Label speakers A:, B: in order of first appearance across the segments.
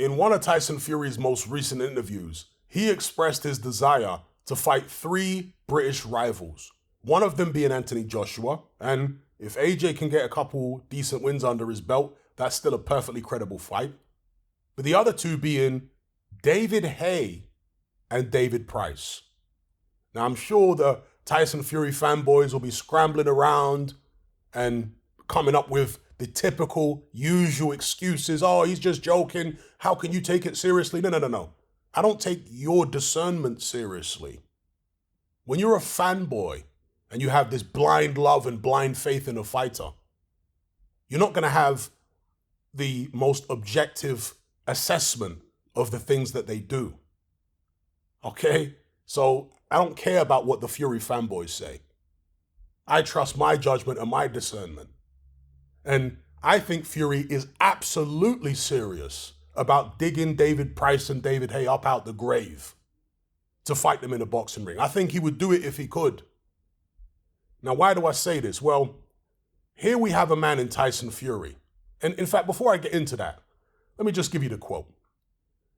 A: In one of Tyson Fury's most recent interviews, he expressed his desire to fight 3 British rivals, one of them being Anthony Joshua, and if AJ can get a couple decent wins under his belt, that's still a perfectly credible fight. But the other 2 being David Haye and David Price. Now, I'm sure the Tyson Fury fanboys will be scrambling around and coming up with the typical, usual excuses. Oh, he's just joking. How can you take it seriously? No. I don't take your discernment seriously. When you're a fanboy and you have this blind love and blind faith in a fighter, you're not going to have the most objective assessment of the things that they do. Okay? So I don't care about what the Fury fanboys say. I trust my judgment and my discernment. And I think Fury is absolutely serious about digging David Price and David Haye up out the grave to fight them in a boxing ring. I think he would do it if he could. Now, why do I say this? Well, here we have a man in Tyson Fury. And in fact, before I get into that, let me just give you the quote.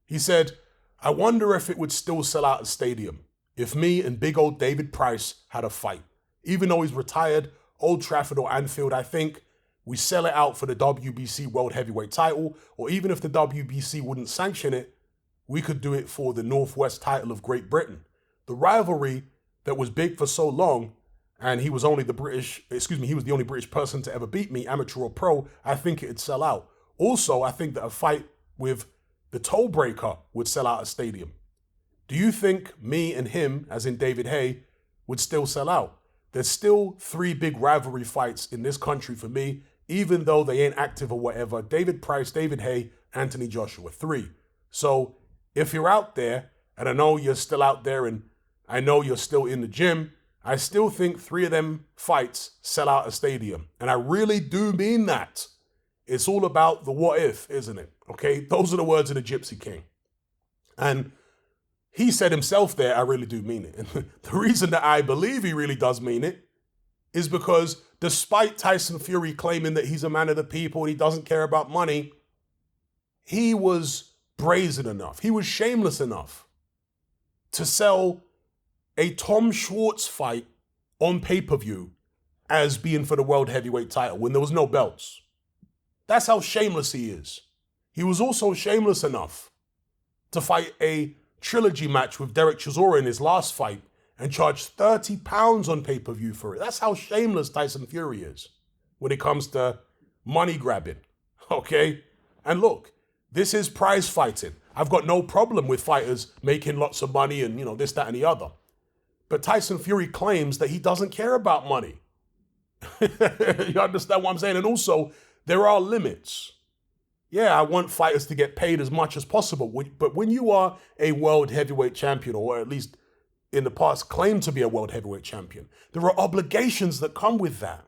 A: He said, "I wonder if it would still sell out a stadium if me and big old David Price had a fight. Even though he's retired, Old Trafford or Anfield, I think we sell it out for the WBC World Heavyweight title, or even if the WBC wouldn't sanction it, we could do it for the Northwest title of Great Britain. The rivalry that was big for so long, and he was the only British person to ever beat me, amateur or pro, I think it'd sell out. Also, I think that a fight with the Toe Breaker would sell out a stadium. Do you think me and him, as in David Haye, would still sell out? There's still 3 big rivalry fights in this country for me, even though they ain't active or whatever. David Price, David Haye, Anthony Joshua, 3. So if you're out there, and I know you're still out there and I know you're still in the gym, I still think 3 of them fights sell out a stadium. And I really do mean that. It's all about the what if, isn't it? Okay, those are the words of the Gypsy King. And he said himself there, I really do mean it. And the reason that I believe he really does mean it is because despite Tyson Fury claiming that he's a man of the people and he doesn't care about money, he was brazen enough, he was shameless enough to sell a Tom Schwartz fight on pay-per-view as being for the World Heavyweight title when there was no belts. That's how shameless he is. He was also shameless enough to fight a trilogy match with Derek Chisora in his last fight and charge £30 on pay-per-view for it. That's how shameless Tyson Fury is when it comes to money grabbing, okay? And look, this is prize fighting. I've got no problem with fighters making lots of money and, this, that, and the other. But Tyson Fury claims that he doesn't care about money. You understand what I'm saying? And also, there are limits. Yeah, I want fighters to get paid as much as possible. But when you are a world heavyweight champion, or at least in the past claim to be a world heavyweight champion, there are obligations that come with that,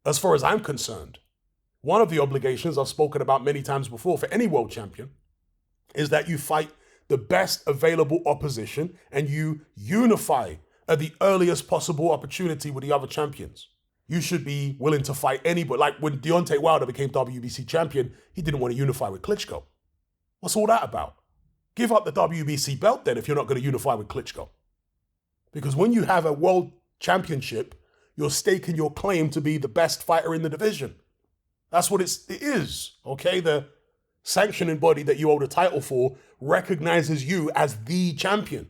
A: as far as I'm concerned. One of the obligations I've spoken about many times before for any world champion is that you fight the best available opposition and you unify at the earliest possible opportunity with the other champions. You should be willing to fight anybody. Like when Deontay Wilder became WBC champion, he didn't want to unify with Klitschko. What's all that about? Give up the WBC belt then if you're not going to unify with Klitschko. Because when you have a world championship, you're staking your claim to be the best fighter in the division. That's what it is, okay? The sanctioning body that you hold a title for recognizes you as the champion.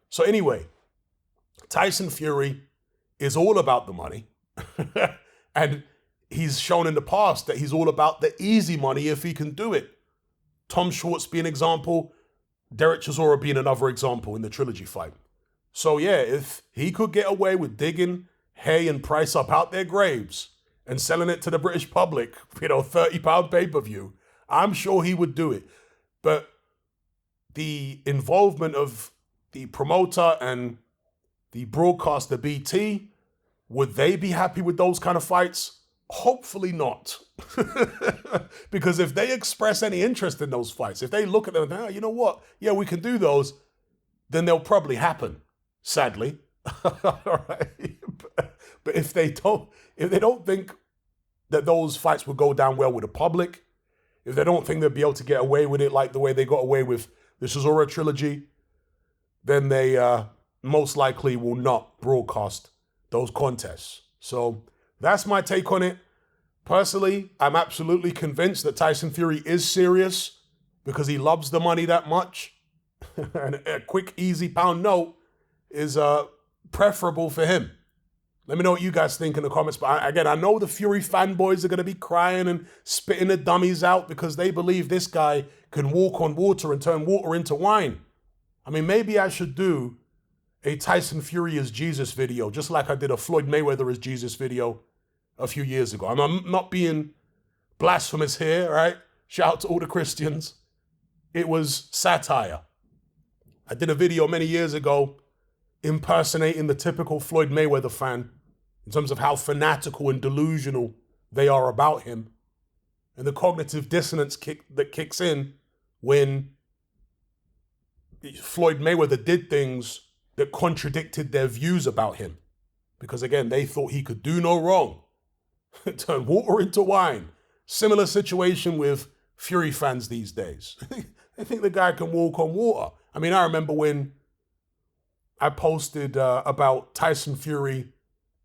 A: So anyway, Tyson Fury is all about the money. And he's shown in the past that he's all about the easy money if he can do it. Tom Schwartz being an example, Derek Chisora being another example in the trilogy fight. So yeah, if he could get away with digging Haye and Price up out their graves and selling it to the British public, £30 pay-per-view, I'm sure he would do it. But the involvement of the promoter and the broadcaster BT, would they be happy with those kind of fights? Hopefully not. Because if they express any interest in those fights, if they look at them and you know what? Yeah, we can do those, then they'll probably happen, sadly. All right. But if they don't think that those fights will go down well with the public, if they don't think they'll be able to get away with it like the way they got away with the Chisora trilogy, then they most likely will not broadcast those contests. So that's my take on it. Personally, I'm absolutely convinced that Tyson Fury is serious because he loves the money that much. And a quick, easy pound note is preferable for him. Let me know what you guys think in the comments. But again, I know the Fury fanboys are going to be crying and spitting the dummies out because they believe this guy can walk on water and turn water into wine. I mean, maybe I should do a Tyson Fury as Jesus video, just like I did a Floyd Mayweather as Jesus video a few years ago. I'm not being blasphemous here, right? Shout out to all the Christians. It was satire. I did a video many years ago impersonating the typical Floyd Mayweather fan in terms of how fanatical and delusional they are about him and the cognitive dissonance that kicks in when Floyd Mayweather did things that contradicted their views about him. Because again, they thought he could do no wrong. Turn water into wine. Similar situation with Fury fans these days. They think the guy can walk on water. I mean, I remember when I posted about Tyson Fury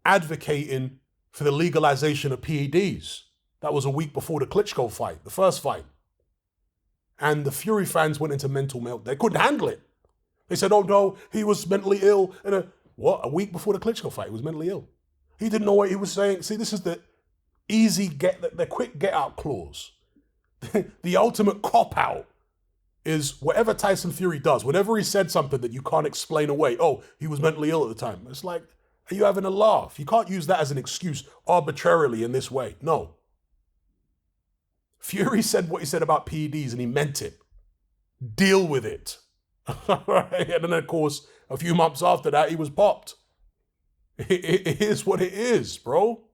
A: advocating for the legalization of PEDs. That was a week before the Klitschko fight, the first fight. And the Fury fans went into mental melt. They couldn't handle it. They said, oh no, he was mentally ill. And a week before the Klitschko fight, he was mentally ill. He didn't know what he was saying. See, this is the the quick get out clause. The ultimate cop out is whatever Tyson Fury does, whenever he said something that you can't explain away, oh, he was mentally ill at the time. It's like, are you having a laugh? You can't use that as an excuse arbitrarily in this way. No. Fury said what he said about PEDs and he meant it. Deal with it. And then, of course, a few months after that, he was popped. It is what it is, bro.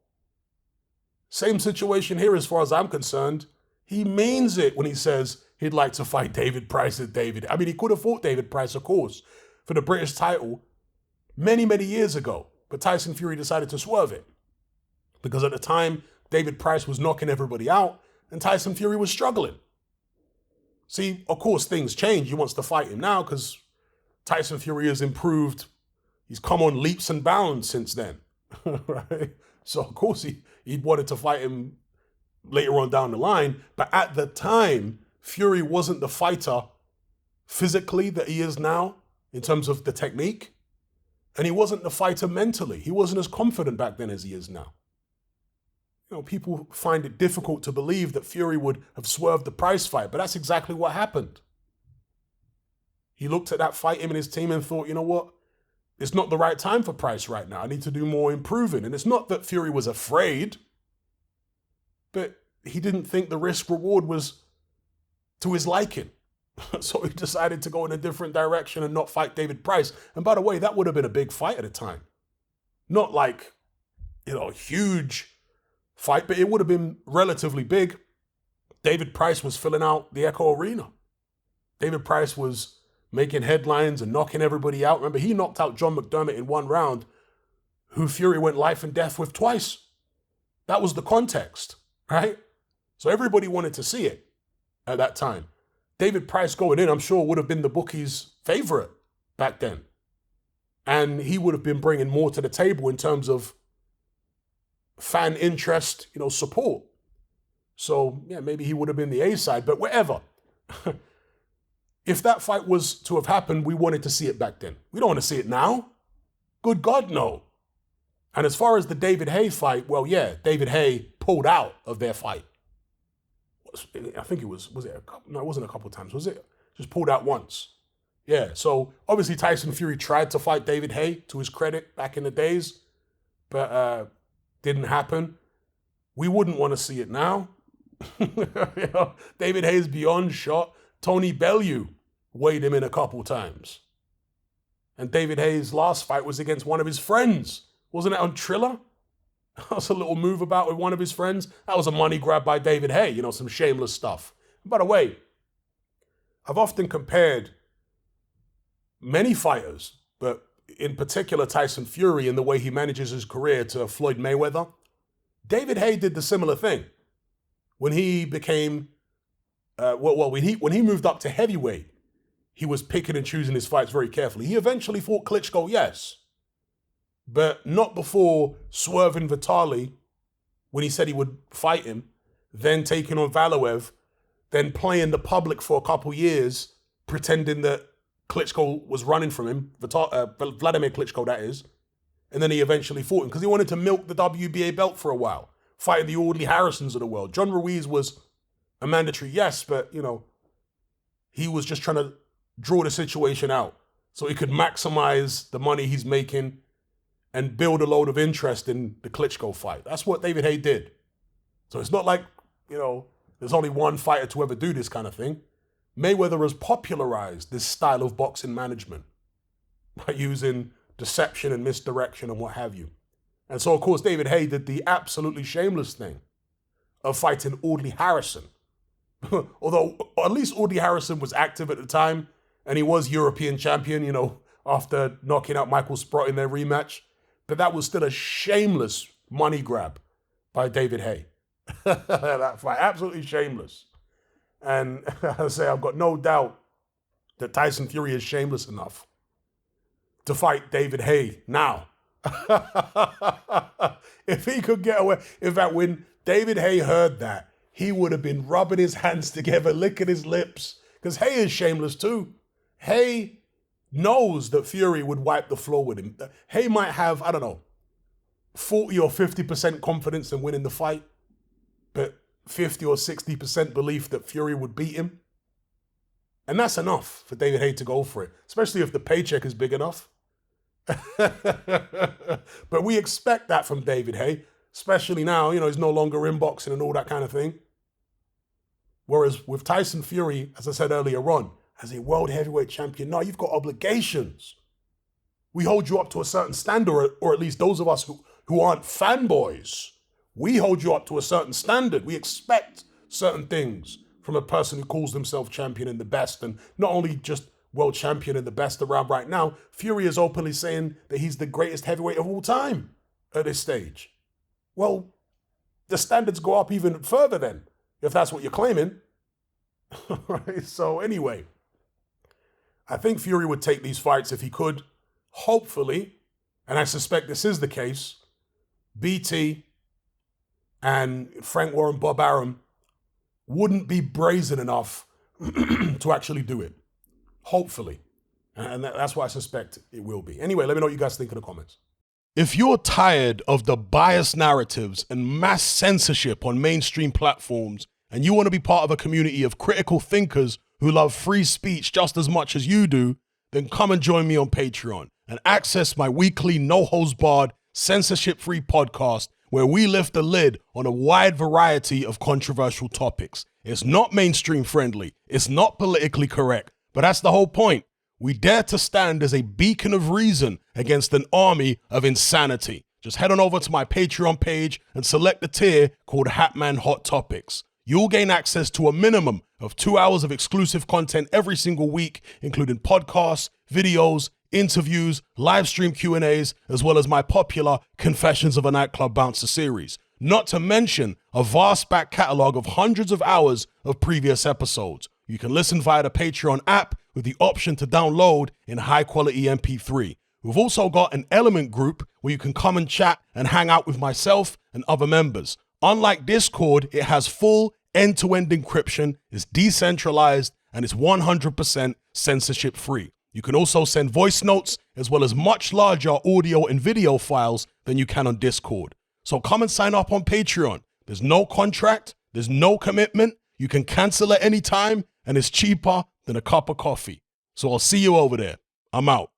A: Same situation here as far as I'm concerned. He means it when he says he'd like to fight David Price at David. I mean, he could have fought David Price, of course, for the British title many, many years ago. But Tyson Fury decided to swerve it. Because at the time, David Price was knocking everybody out and Tyson Fury was struggling. See, of course, things change. He wants to fight him now because Tyson Fury has improved. He's come on leaps and bounds since then. Right? So, of course, he wanted to fight him later on down the line. But at the time, Fury wasn't the fighter physically that he is now in terms of the technique. And he wasn't the fighter mentally. He wasn't as confident back then as he is now. You know, people find it difficult to believe that Fury would have swerved the Price fight, but that's exactly what happened. He looked at that fight, him and his team, and thought, you know what? It's not the right time for Price right now. I need to do more improving. And it's not that Fury was afraid, but he didn't think the risk reward was to his liking. So he decided to go in a different direction and not fight David Price. And by the way, that would have been a big fight at the time. Not like, you know, a huge fight, but it would have been relatively big. David Price was filling out the Echo Arena. David Price was making headlines and knocking everybody out. Remember, he knocked out John McDermott in one round, who Fury went life and death with twice. That was the context, right? So everybody wanted to see it at that time. David Price going in, I'm sure, would have been the bookies' favorite back then. And he would have been bringing more to the table in terms of fan interest, you know, support. So, yeah, maybe he would have been the A side, but whatever. If that fight was to have happened, we wanted to see it back then. We don't want to see it now. Good God, no. And as far as the David Haye fight, well, yeah, David Haye pulled out of their fight. I think it was it a couple? No, it wasn't a couple of times, was it? Just pulled out once. Yeah, so obviously Tyson Fury tried to fight David Haye, to his credit, back in the days, but didn't happen. We wouldn't want to see it now. You know, David Haye's beyond shot. Tony Bellew weighed him in a couple times. And David Haye's last fight was against one of his friends. Wasn't it on Triller? That was a little move about with one of his friends. That was a money grab by David Haye, you know, some shameless stuff. And by the way, I've often compared many fighters, but in particular Tyson Fury and the way he manages his career to Floyd Mayweather. David Haye did the similar thing. When he became when he moved up to heavyweight, he was picking and choosing his fights very carefully. He eventually fought Klitschko, yes, but not before swerving Vitali when he said he would fight him, then taking on Bellew, then playing the public for a couple years, pretending that Klitschko was running from him, Vladimir Klitschko, that is, and then he eventually fought him because he wanted to milk the WBA belt for a while, fighting the Audley Harrisons of the world. John Ruiz was a mandatory, yes, but, he was just trying to draw the situation out so he could maximize the money he's making and build a load of interest in the Klitschko fight. That's what David Haye did. So it's not like, there's only one fighter to ever do this kind of thing. Mayweather has popularized this style of boxing management by using deception and misdirection and what have you. And so, of course, David Haye did the absolutely shameless thing of fighting Audley Harrison. Although at least Audley Harrison was active at the time and he was European champion, after knocking out Michael Sprott in their rematch. But that was still a shameless money grab by David Haye. That fight, absolutely shameless. And I say, I've got no doubt that Tyson Fury is shameless enough to fight David Haye now. If he could get away, in fact, when David Haye heard that, he would have been rubbing his hands together, licking his lips, because Haye is shameless too. Haye knows that Fury would wipe the floor with him. Haye might have, 40 or 50% confidence in winning the fight, but 50 or 60% belief that Fury would beat him. And that's enough for David Haye to go for it, especially if the paycheck is big enough. But we expect that from David Haye, especially now, he's no longer in boxing and all that kind of thing. Whereas with Tyson Fury, as I said earlier on, as a world heavyweight champion, no, you've got obligations. We hold you up to a certain standard, or at least those of us who aren't fanboys, we hold you up to a certain standard. We expect certain things from a person who calls themselves champion and the best, and not only just world champion and the best around right now, Fury is openly saying that he's the greatest heavyweight of all time at this stage. Well, the standards go up even further then, if that's what you're claiming. Right? So anyway, I think Fury would take these fights if he could. Hopefully, and I suspect this is the case, BT and Frank Warren, Bob Arum wouldn't be brazen enough to actually do it. Hopefully. And that's what I suspect it will be. Anyway, let me know what you guys think in the comments. If you're tired of the biased narratives and mass censorship on mainstream platforms, and you want to be part of a community of critical thinkers who love free speech just as much as you do, then come and join me on Patreon and access my weekly no-holds-barred, censorship-free podcast where we lift the lid on a wide variety of controversial topics. It's not mainstream friendly, it's not politically correct, but that's the whole point. We dare to stand as a beacon of reason against an army of insanity. Just head on over to my Patreon page and select the tier called Hatman Hot Topics. You'll gain access to a minimum of 2 hours of exclusive content every single week, including podcasts, videos, interviews, live stream Q&As, as well as my popular Confessions of a Nightclub Bouncer series. Not to mention a vast back catalog of hundreds of hours of previous episodes. You can listen via the Patreon app with the option to download in high quality MP3. We've also got an Element group where you can come and chat and hang out with myself and other members. Unlike Discord, it has full end-to-end encryption, is decentralized, and is 100% censorship free. You can also send voice notes as well as much larger audio and video files than you can on Discord. So come and sign up on Patreon. There's no contract, there's no commitment, you can cancel at any time, and it's cheaper than a cup of coffee. So I'll see you over there. I'm out.